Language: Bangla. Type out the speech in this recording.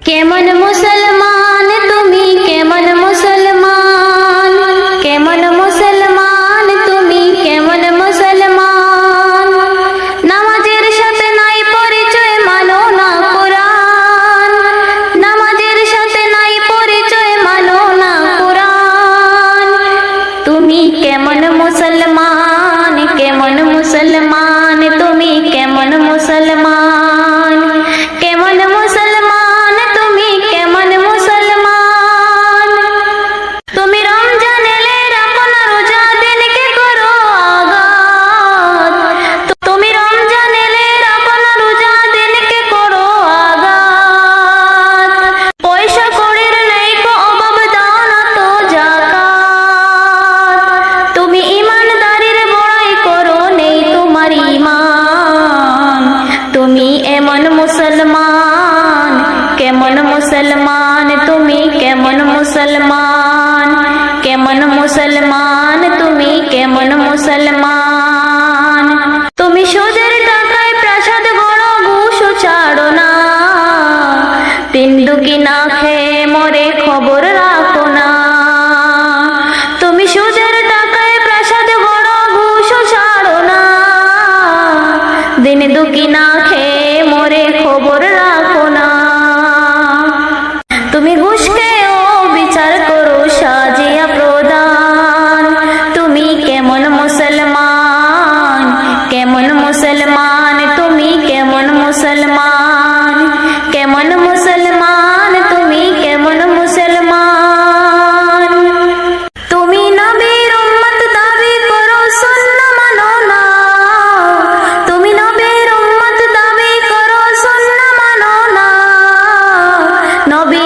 কেমন মুসলমান তুমি, কেমন মুসলমান, কেমন মুসলমান তুমি, কেমন মুসলমান। নামাজের সাথে নাই পরিচয়, মানো না কুরআন। নামাজের সাথে নাই পরিচয়, মানো না কুরআন। তুমি কেমন মুসলমান, কেমন মুসলমান তুমি, কেমন মুসলমান, কেমন মুসলমান তুমি, কেমন মুসলমান। তুমি রমজান এলে রাখো না রোজা, দিনকে করো আঘাত। তুমি রমজান এলে রাখো না রোজা, দিনকে করো আঘাত। পয়সা কড়ির নেই কো অভাব, দাও না তো যাকাত। তুমি ইমানদারির বড়াই করো, নেই তোমার ঈমান। তুমি এমন মুসলমান, কেমন মুসলমান তুমি, কেমন মুসলমান, কেমন মুসলমান তুমি, কেমন মুসলমান। তুমি সুদের টাকায় প্রাসাদ গড়ো, ঘুষ ছাড়ো না। তিন দুকি না খেয়ে মরে খবর রাখো না। তুমি সুদের টাকায় প্রাসাদ গড়ো, ঘুষ ছাড়ো না। দিন দুকি না খেয়ে মরে খবর রাখো না। তুমি ঘুষকেও বিচার করো, সাজিয়া প্রদান। তুমি কেমন মুসলমান, কেমন মুসলমান তুমি, কেমন মুসলমান, কেমন মুসলমান তুমি, কেমন মুসলমান। তুমি নবীর উম্মত দাবি করো, সুন্নাহ মানো না। তুমি নবীর উম্মত দাবি করো, সুন্নাহ মানো না। নবী